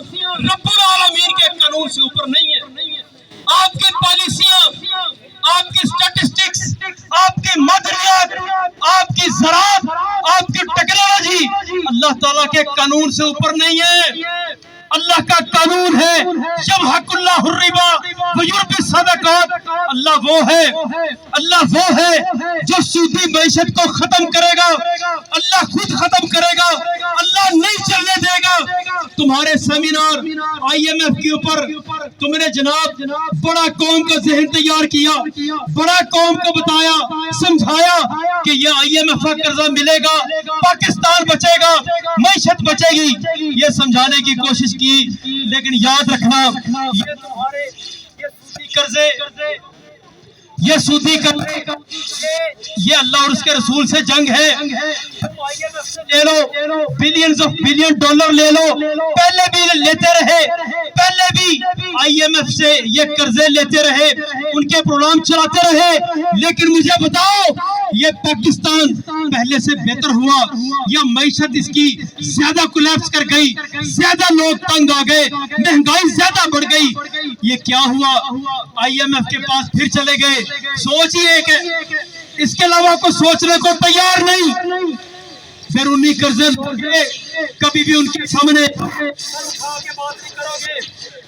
रब्बुल आलमीन के कानून से ऊपर नहीं है। आपकी पॉलिसियां, आपकी स्टैटिस्टिक्स, आपकी मदरियात, आपकी ज़राअत, आपकी टेक्नोलॉजी अल्लाह ताला के कानून से ऊपर नहीं है। अल्लाह का कानून है यमहकुल्लाहु रिबा व युरबि सदक़ात। अल्लाह वो है जो सूदी मईशत को खत्म करेगा। अल्लाह खुद खत्म करेगा, अल्लाह नहीं चलने देगा। तुम्हारे सेमिनार IMF के ऊपर तुमने जनाब बड़ा कौम का जहन तैयार किया, बड़ा कौम को बताया, समझाया कि ये IMF का कर्जा मिलेगा, पाकिस्तान बचेगा, मईशत बचेगी, ये समझाने की कोशिश की। लेकिन याद रखना, ये तुम्हारे ये सूदी कर्जे, ये अल्लाह और उसके रसूल से जंग है। ले लो, बिलियंस ऑफ बिलियन डॉलर ले लो, पहले भी लेते रहे, पहले भी IMF से ये कर्जे लेते रहे, उनके प्रोग्राम चलाते रहे। लेकिन मुझे बताओ, ये पाकिस्तान पहले से बेहतर हुआ या मईशत इसकी ज्यादा कोलैप्स कर गई, ज्यादा लोग तंग आ गए, महंगाई ज्यादा बढ़ गई? ये क्या हुआ? IMF के पास फिर चले गए। सोचिए कि इसके अलावा कोई सोचने को तैयार नहीं। फिर उन्हीं कर्जे कभी भी उनके सामने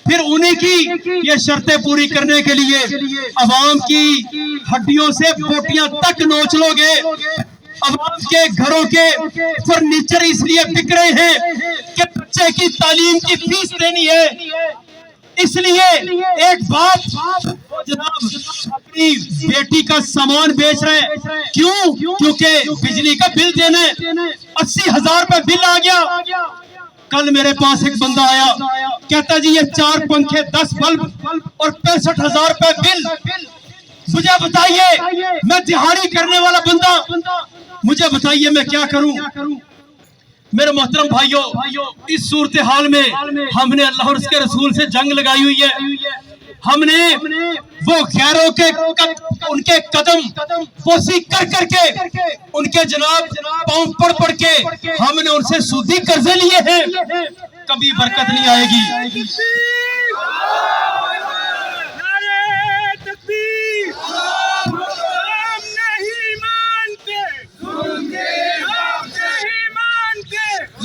फिर उन्हीं की ये शर्तें पूरी करने के लिए अवाम की हड्डियों से बोटियां तक नोच लोगे। अवाम के घरों के फर्नीचर इसलिए बिक रहे हैं कि बच्चे की तालीम की फीस देनी है। इसलिए एक बाप जनाब अपनी बेटी का सामान बेच रहे हैं। क्यों? क्योंकि बिजली का बिल देना है, 80,000 रुपए बिल आ गया। कल मेरे पास एक बंदा आया, कहता जी ये 4 पंखे, 10 बल्ब और 65,000 रुपए बिल। मुझे बताइए, मैं दिहाड़ी करने वाला बंदा, मुझे बताइए मैं क्या करूं? मेरे मोहतरम भाइयों, इस सूरत हाल में हमने अल्लाह और उसके रसूल से जंग लगाई हुई है। हमने वो गैरों के उनके कदम पोसी कर करके, उनके जनाब पांव पड़ के हमने उनसे सूदी कर्जे लिए हैं। कभी बरकत नहीं आएगी।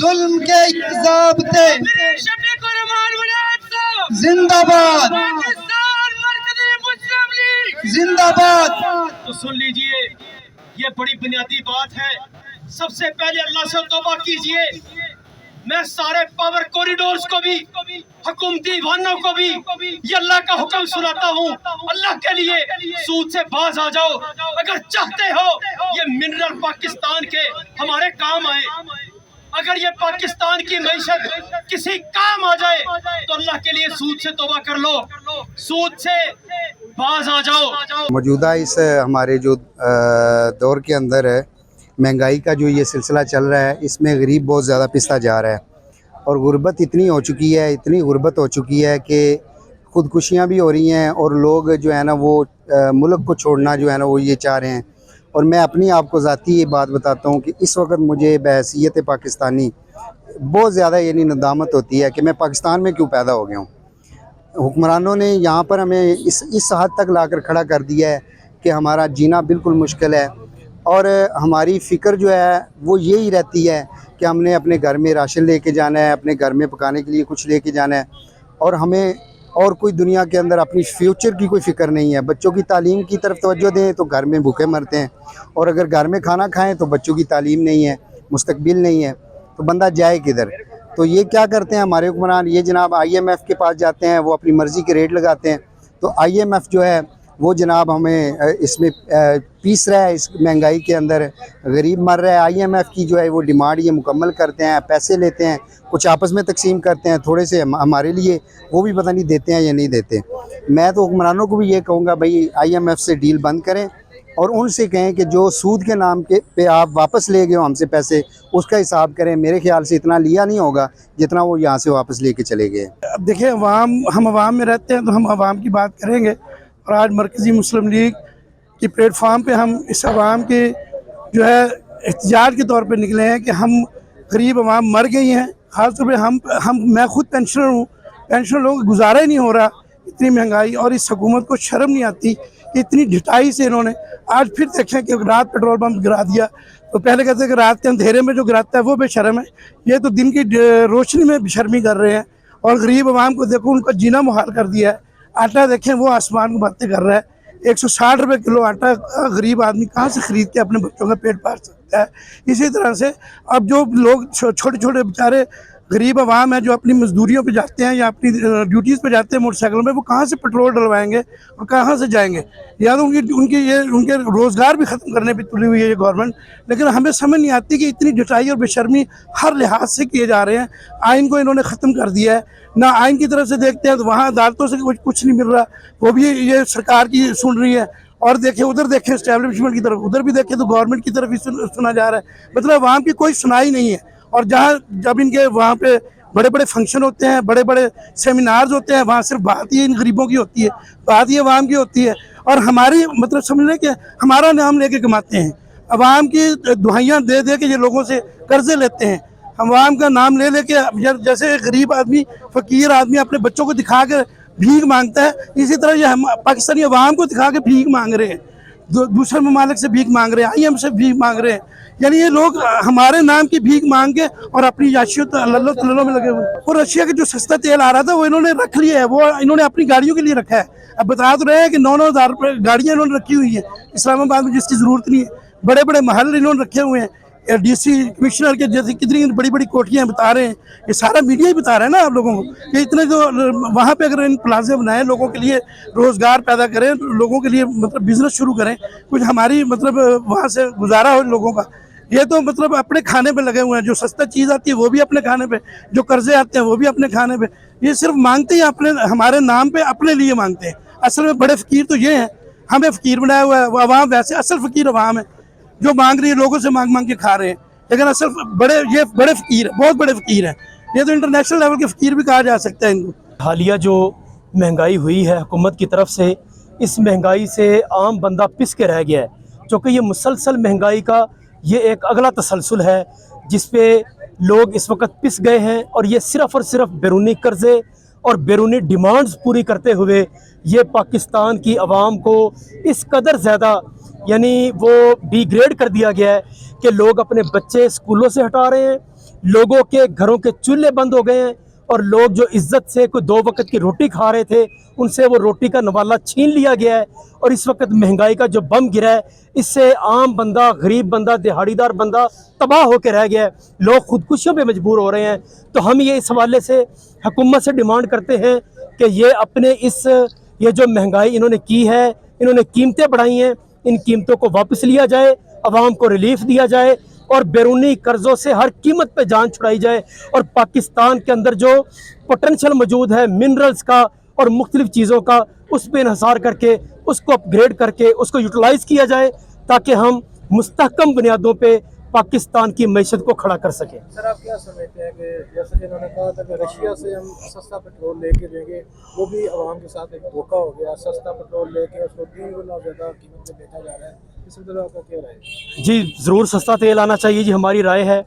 जुल्म के ज़ाब्ते जिंदाबाद, जिंदाबाद। तो सुन लीजिए, ये बड़ी बुनियादी बात है। सबसे पहले अल्लाह से तौबा कीजिए। मैं सारे पावर कॉरिडोर्स को भी, हुकूमती वाहनों को भी ये अल्लाह का हुक्म सुनाता हूँ, अल्लाह के लिए सूद से बाज आ जाओ। अगर चाहते हो ये मिनरल पाकिस्तान के हमारे काम आए, अगर ये पाकिस्तान की मईशत किसी काम आ जाए, तो अल्लाह के लिए सूद से तौबा कर लो, सूद से बाज आ जाओ। मौजूदा इस हमारे जो दौर के अंदर है, महंगाई का जो ये सिलसिला चल रहा है, इसमें गरीब बहुत ज़्यादा पिसता जा रहा है और गुर्बत इतनी हो चुकी है, इतनी गुर्बत हो चुकी है कि ख़ुदकुशियाँ भी हो रही हैं और लोग जो है ना वो मुल्क को छोड़ना जो है ना वो ये चाह रहे हैं। और मैं अपनी आपको ज़ाती ये बात बताता हूँ कि इस वक्त मुझे बहैसियत पाकिस्तानी बहुत ज़्यादा यानी नदामत होती है कि मैं पाकिस्तान में क्यों पैदा हो गया हूँ। हुक्मरानों ने यहाँ पर हमें इस हद तक लाकर खड़ा कर दिया है कि हमारा जीना बिल्कुल मुश्किल है और हमारी फ़िक्र जो है वो यही रहती है कि हमने अपने घर में राशन लेके जाना है, अपने घर में पकाने के लिए कुछ लेके जाना है और हमें और कोई दुनिया के अंदर अपनी फ्यूचर की कोई फ़िक्र नहीं है। बच्चों की तालीम की तरफ तवज्जो दें तो घर में भूखे मरते हैं और अगर घर में खाना खाएं तो बच्चों की तालीम नहीं है, मुस्तकबिल नहीं है, तो बंदा जाए किधर। तो ये क्या करते हैं हमारे हुक्मरान, ये जनाब IMF के पास जाते हैं, वो अपनी मर्ज़ी के रेट लगाते हैं। तो IMF जो है वो जनाब हमें इसमें पीस रहा है, इस महंगाई के अंदर गरीब मर रहा है। IMF की जो है वो डिमांड ये मुकम्मल करते हैं, पैसे लेते हैं, कुछ आपस में तकसीम करते हैं, थोड़े से हमारे लिए, वो भी पता नहीं देते हैं या नहीं देते। मैं तो हुक्मरानों को भी ये कहूँगा भाई IMF से डील बंद करें और उनसे कहें कि जो सूद के नाम के पे आप वापस ले गए हो हमसे पैसे, उसका हिसाब करें। मेरे ख्याल से इतना लिया नहीं होगा जितना वो यहाँ से वापस लेके चले गए। अब देखिए, हम अवाम में रहते हैं तो हम अवाम की बात करेंगे और आज मरकज़ी मुस्लिम लीग के प्लेटफार्म पे हम इस अवाम के जो है एहतजाज के तौर पे निकले हैं कि हम गरीब अवाम मर गई हैं ख़ास तौर पे मैं खुद पेंशनर हूँ, पेंशनर लोगों को गुजारा ही नहीं हो रहा, इतनी महंगाई, और इस हुकूमत को शर्म नहीं आती कि इतनी ढिठाई से इन्होंने आज फिर देखें कि रात पेट्रोल पंप गिरा दिया। तो पहले कहते हैं कि रात के अंधेरे में जो गिराता है वो बेशर्म है, ये तो दिन की रोशनी में बेशर्मी कर रहे हैं। और गरीब आवाम को देखो, उनका जीना मुहाल कर दिया है। आटा देखें वो आसमान को बातें कर रहा है, 160 रुपये किलो आटा गरीब आदमी कहाँ से ख़रीद के अपने बच्चों का पेट पाल सकता है। इसी तरह से अब जो लोग छोटे छोटे बेचारे गरीब आवाम है जो अपनी मजदूरियों पे जाते हैं या अपनी ड्यूटीज़ पे जाते हैं मोटरसाइकिलों में, वो कहाँ से पेट्रोल डलवाएंगे और कहाँ से जाएंगे। या तो उनके रोज़गार भी ख़त्म करने पे तुली हुई है ये गवर्नमेंट। लेकिन हमें समझ नहीं आती कि इतनी ढिठाई और बेशर्मी हर लिहाज से किए जा रहे हैं। आइन को इन्होंने ख़त्म कर दिया है, ना आइन की तरफ से देखते हैं तो वहाँ अदालतों से कुछ नहीं मिल रहा, वो भी ये सरकार की सुन रही है। और देखें उधर देखें इस्टेब्लिशमेंट की तरफ, उधर भी देखें तो गवर्नमेंट की तरफ ही सुना जा रहा है। मतलब आवाम की कोई सुनाई नहीं है। और जब इनके वहाँ पे बड़े बड़े फंक्शन होते हैं, बड़े बड़े सेमिनार्स होते हैं, वहाँ सिर्फ बात ही इन गरीबों की होती है, बात ही अवाम की होती है। और हमारी मतलब समझ लें कि हमारा नाम लेके कमाते हैं, अवाम की दुहाइयाँ दे दे के ये लोगों से कर्जे लेते हैं। अवाम का नाम ले लेके जैसे गरीब आदमी, फ़कीर आदमी अपने बच्चों को दिखा के भीख मांगता है, इसी तरह ये हम पाकिस्तानी अवाम को दिखा के भीख मांग रहे हैं, दूसरे ममालिक से भीख मांग रहे हैं, IM से भीख मांग रहे हैं। यानी ये लोग हमारे नाम की भीख मांग के और अपनी याशियत लल्लो तल्लो में लगे हुए हैं। और रशिया का जो सस्ता तेल आ रहा था वो इन्होंने रख लिया है, वो इन्होंने अपनी गाड़ियों के लिए रखा है। अब बता तो रहे हैं कि 9-9 हज़ार रुपये गाड़ियाँ इन्होंने रखी हुई हैं इस्लामाबाद में, जिसकी ज़रूरत नहीं है। बड़े बड़े महल इन्होंने रखे हुए हैं, DC कमिश्नर के जैसे कितनी बड़ी बड़ी कोठियाँ बता रहे हैं। ये सारा मीडिया ही बता रहा है ना आप लोगों को कि इतने जो वहाँ पे अगर इन प्लाजे बनाए, लोगों के लिए रोज़गार पैदा करें, लोगों के लिए मतलब बिजनेस शुरू करें, कुछ हमारी मतलब वहाँ से गुजारा हो लोगों का। ये तो मतलब अपने खाने पे लगे हुए हैं, जो सस्ता चीज़ आती है वो भी अपने खाने पे, जो कर्जे आते हैं वो भी अपने खाने पे। ये सिर्फ मांगते ही अपने हमारे नाम पे अपने लिए मांगते हैं। असल में बड़े फ़कीर तो ये हैं, हमें फ़कीर बनाया हुआ है। वो अवाम वैसे असल फ़कीर अवाम है जो मांग रही है, लोगों से मांग मांग के खा रहे हैं। लेकिन असल ये बड़े फ़कीर है, बहुत बड़े फ़कीर हैं। ये तो इंटरनेशनल लेवल के फ़कीर भी कहा जा सकता है इनको। हालिया जो महंगाई हुई है हुकूमत की तरफ से, इस महंगाई से आम बंदा पिस के रह गया है, क्योंकि ये मुसलसल महंगाई का ये एक अगला तसलसल है जिस पे लोग इस वक्त पिस गए हैं। और ये सिर्फ़ और सिर्फ बैरूनी कर्ज़े और बैरूनी डिमांड्स पूरी करते हुए ये पाकिस्तान की आवाम को इस कदर ज़्यादा यानी वो डिग्रेड कर दिया गया है कि लोग अपने बच्चे स्कूलों से हटा रहे हैं, लोगों के घरों के चूल्हे बंद हो गए हैं, और लोग जो इज़्ज़त से कोई 2 वक्त की रोटी खा रहे थे उनसे वो रोटी का नवाला छीन लिया गया है। और इस वक्त महंगाई का जो बम गिरा है, इससे आम बंदा, गरीब बंदा, दिहाड़ीदार बंदा तबाह होकर रह गया है। लोग खुदकुशियों पे मजबूर हो रहे हैं। तो हम ये इस हवाले से हुकूमत से डिमांड करते हैं कि ये अपने ये जो महंगाई इन्होंने की है, इन्होंने कीमतें बढ़ाई हैं, इन कीमतों को वापस लिया जाए, आवाम को रिलीफ दिया जाए और बैरूनी कर्ज़ों से हर कीमत पे जान छुड़ाई जाए। और पाकिस्तान के अंदर जो पोटेंशियल मौजूद है मिनरल्स का और मुख्तलिफ़ चीज़ों का, उस पर इन्हसार करके उसको अपग्रेड करके उसको यूटिलाइज़ किया जाए, ताकि हम मुस्तहकम बुनियादों पे पाकिस्तान की मैशत को खड़ा कर सकें। सर, आप क्या समझते हैं कि जैसे इन्होंने कहा था कि रशिया से हम सस्ता पेट्रोल लेके देंगे, वो भी आवाम के साथ एक धोखा हो गया। सस्ता पेट्रोल लेके उसको 3 गुना ज़्यादा कीमत पे बेचा जा रहा है, इस तरह आपका क्या राय है? जी ज़रूर सस्ता तेल आना चाहिए जी, हमारी राय है।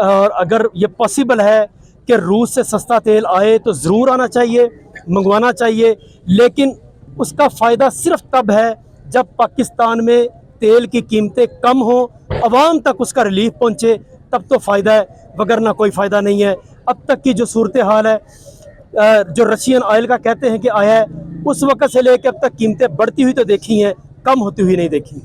और अगर ये पॉसिबल है कि रूस से सस्ता तेल आए तो ज़रूर आना चाहिए, मंगवाना चाहिए। लेकिन उसका फ़ायदा सिर्फ तब है जब पाकिस्तान में तेल की कीमतें कम हो, आवाम तक उसका रिलीफ पहुँचे, तब तो फ़ायदा है, वगरना कोई फ़ायदा नहीं है। अब तक की जो सूरत हाल है, जो रशियन ऑयल का कहते हैं कि आया है, उस वक़्त से लेकर अब तक कीमतें बढ़ती हुई तो देखी हैं, कम होती हुई नहीं देखी।